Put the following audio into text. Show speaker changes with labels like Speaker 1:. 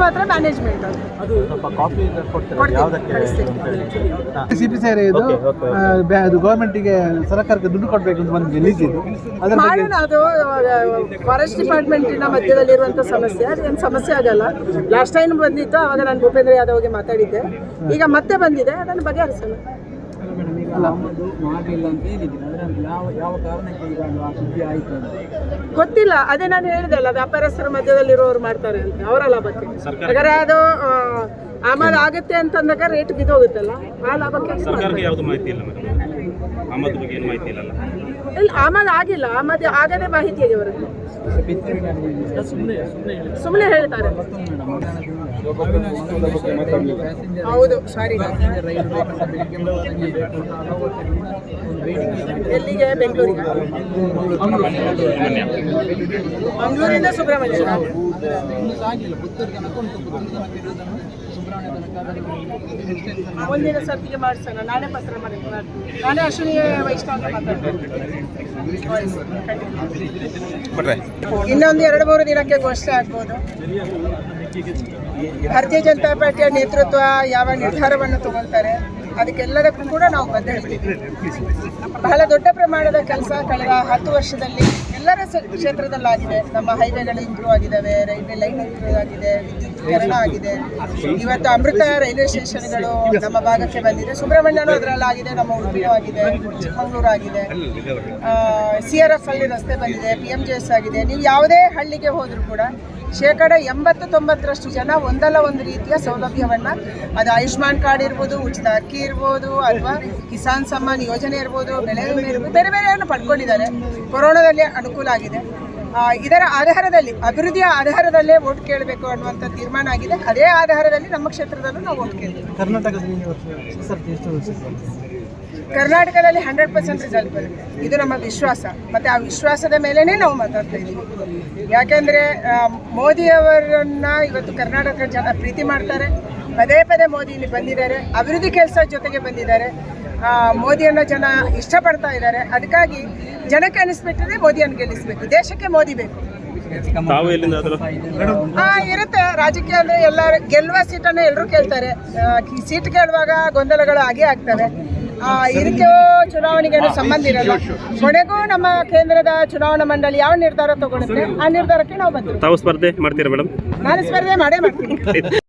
Speaker 1: ಮಾತ್ರ ಮ್ಯಾನೇಜ್ಮೆಂಟ್
Speaker 2: ಅದು copy
Speaker 3: CPCR ಇದು ಗೌರ್ಮೆಂಟಿಗೆ ಸರ್ಕಾರಕ್ಕೆ ದುಡ್ಡು ಕೊಡಬೇಕು ಅಂತ ಒಂದು ಲೀಸ್ ಇದು
Speaker 1: ಮಾಡೋಣ. ಅದು ಫಾರೆಸ್ಟ್ ಡಿಪಾರ್ಟ್ಮೆಂಟಿನ ಮಧ್ಯದಲ್ಲಿರುವಂಥ ಸಮಸ್ಯೆ, ಅದೇನು ಸಮಸ್ಯೆ ಆಗಲ್ಲ. ಲಾಸ್ಟ್ ಟೈಮ್ ಬಂದಿತ್ತು, ಆವಾಗ ನಾನು ಭೂಪೇಂದ್ರ ಯಾದವ್ಗೆ ಮಾತಾಡಿದ್ದೆ. ಈಗ ಮತ್ತೆ ಬಂದಿದೆ, ಅದನ್ನು ಬಗೆಹರಿಸೋಣ. ಗೊತ್ತಿಲ್ಲ, ಅದೇ ನಾನು ಹೇಳಿದೆ ಅಲ್ಲ, ವ್ಯಾಪಾರಸ್ಥರ ಮಧ್ಯದಲ್ಲಿರೋರು ಮಾಡ್ತಾರೆ ಅಂತ, ಅವರ ಲಾಭಕ್ಕೆ. ಯಾಕಂದ್ರೆ ಅದು ಆಮದು ಆಗುತ್ತೆ ಅಂತಂದಾಗ ರೇಟ್ ಬಿದ್ದೋಗುತ್ತಲ್ಲ, ಆ ಲಾಭಕ್ಕೆ ಇಲ್ಲ. ಆಮದು ಆಗಿಲ್ಲ, ಆಮದು ಆಗದೆ ಮಾಹಿತಿ ಇದೆ ಅವರಿಗೆ. ಸುಮ್ಮನೆ ಹೇಳ್ತಾರೆ. ಹೌದು, ಸಾರಿ. ಎಲ್ಲಿಗೆ? ಬೆಂಗಳೂರಿಗೆ. ಮಂಗಳೂರಿಂದ ಸುಬ್ರಹ್ಮಣ್ಯ. ಮುಂದಿನ ಸರ್ತಿಗೆ ಮಾಡಿಸೋಣ. ನಾನೇ ಪತ್ರ ಮಾಡ್ತೀನಿ. ನಾನೇ ಅಶ್ವಿನಿ ವೈಷ್ಣವ ಮಾತಾಡ್ತೀನಿ. ಇನ್ನೊಂದು 2-3 ದಿನಕ್ಕೆ ಘೋಷಣೆ ಆಗ್ಬೋದು. ಭಾರತೀಯ ಜನತಾ ಪಾರ್ಟಿಯ ನೇತೃತ್ವ ಯಾವ ನಿರ್ಧಾರವನ್ನು ತಗೊಳ್ತಾರೆ ಅದಕ್ಕೆಲ್ಲದಕ್ಕೂ ಕೂಡ ನಾವು ಬದ್ಧರಿದ್ದೀವಿ. ಬಹಳ ದೊಡ್ಡ ಪ್ರಮಾಣದ ಕೆಲಸ ಕಳೆದ 10 ವರ್ಷದಲ್ಲಿ ಎಲ್ಲರ ಕ್ಷೇತ್ರದಲ್ಲಾಗಿದೆ. ನಮ್ಮ ಹೈವೇಗಳು ಇಂಪ್ರೂವ್ ಆಗಿದ್ದಾವೆ, ರೈಲ್ವೆ ಲೈನ್ ಇಂಪ್ರೂವ್ ಆಗಿದೆ, ವಿದ್ಯುತ್ಕರಣ ಆಗಿದೆ. ಇವತ್ತು ಅಮೃತ ರೈಲ್ವೆ ಸ್ಟೇಷನ್ಗಳು ನಮ್ಮ ಭಾಗಕ್ಕೆ ಬಂದಿದೆ. ಸುಬ್ರಹ್ಮಣ್ಯನೂ ಅದರಲ್ಲಾಗಿದೆ, ನಮ್ಮ ಉಡುಪಿಯೂ ಆಗಿದೆ, ಚಿಕ್ಕಮಗಳೂರು ಆಗಿದೆ, CRF ಅಲ್ಲಿ ರಸ್ತೆ ಬಂದಿದೆ, PMJS ಆಗಿದೆ. ನೀವು ಯಾವುದೇ ಹಳ್ಳಿಗೆ ಹೋದರೂ ಕೂಡ 80-90% ಜನ ಒಂದಲ್ಲ ಒಂದು ರೀತಿಯ ಸೌಲಭ್ಯವನ್ನು, ಅದು ಆಯುಷ್ಮಾನ್ ಕಾರ್ಡ್ ಇರ್ಬೋದು, ಉಚಿತ ಅಕ್ಕಿ ಇರ್ಬೋದು, ಅಥವಾ ಕಿಸಾನ್ ಸಮ್ಮಾನ್ ಯೋಜನೆ ಇರ್ಬೋದು, ಬೆಳೆ ವಿಮೆ ಇರ್ಬೋದು, ಬೇರೆ ಬೇರೆಯನ್ನು ಪಡ್ಕೊಂಡಿದ್ದಾರೆ. ಕೊರೋನಾದಲ್ಲಿ ಅನುಕೂಲ ಆಗಿದೆ. ಇದರ ಆಧಾರದಲ್ಲಿ, ಅಭಿವೃದ್ಧಿಯ ಆಧಾರದಲ್ಲೇ ವೋಟ್ ಕೇಳಬೇಕು ಅನ್ನುವಂಥ ತೀರ್ಮಾನ ಆಗಿದೆ. ಅದೇ ಆಧಾರದಲ್ಲಿ ನಮ್ಮ ಕ್ಷೇತ್ರದಲ್ಲೂ ನಾವು ವೋಟ್ ಕೇಳ್ತೀವಿ. ಕರ್ನಾಟಕದಲ್ಲಿ 100% ರಿಸಲ್ಟ್ ಬರುತ್ತೆ, ಇದು ನಮ್ಮ ವಿಶ್ವಾಸ. ಮತ್ತು ಆ ವಿಶ್ವಾಸದ ಮೇಲೇ ನಾವು ಮಾತಾಡ್ತಾ ಇದ್ದೀವಿ. ಯಾಕೆಂದರೆ ಮೋದಿಯವರನ್ನು ಇವತ್ತು ಕರ್ನಾಟಕ ಜನ ಪ್ರೀತಿ ಮಾಡ್ತಾರೆ. ಪದೇ ಪದೇ ಮೋದಿ ಇಲ್ಲಿ ಬಂದಿದ್ದಾರೆ, ಅಭಿವೃದ್ಧಿ ಕೆಲಸ ಜೊತೆಗೆ ಬಂದಿದ್ದಾರೆ. ಮೋದಿಯನ್ನು ಜನ ಇಷ್ಟಪಡ್ತಾ ಇದ್ದಾರೆ. ಅದಕ್ಕಾಗಿ ಜನಕ್ಕೆ ಅನಿಸ್ಬಿಟ್ಟಿದೆ ಮೋದಿಯನ್ನು ಗೆಲ್ಲಿಸಬೇಕು, ದೇಶಕ್ಕೆ ಮೋದಿ ಬೇಕು. ಇರುತ್ತೆ ರಾಜಕೀಯ ಅಂದರೆ ಎಲ್ಲರೂ ಗೆಲ್ಲುವ ಸೀಟನ್ನು ಎಲ್ಲರೂ ಕೇಳ್ತಾರೆ. ಸೀಟ್ ಕೇಳುವಾಗ ಗೊಂದಲಗಳು ಆಗೇ ಆಗ್ತವೆ. ಇದಕ್ಕೆ ಚುನಾವಣೆಗೆ ಸಂಬಂಧ ಇರಲ್ಲ. ಕೊನೆಗೂ ನಮ್ಮ ಕೇಂದ್ರದ ಚುನಾವಣಾ ಮಂಡಳಿ ಯಾವ ನಿರ್ಧಾರ ತಗೊಳುತ್ತೆ ಆ ನಿರ್ಧಾರಕ್ಕೆ ನಾವು ಬಂದಿದ್ದೀವಿ.
Speaker 2: ತಾವು ಸ್ಪರ್ಧೆ ಮಾಡ್ತೀರಾ ಮೇಡಮ್?
Speaker 1: ನಾನು ಸ್ಪರ್ಧೆ ಮಾಡೇ ಮಾಡ್ತೀನಿ.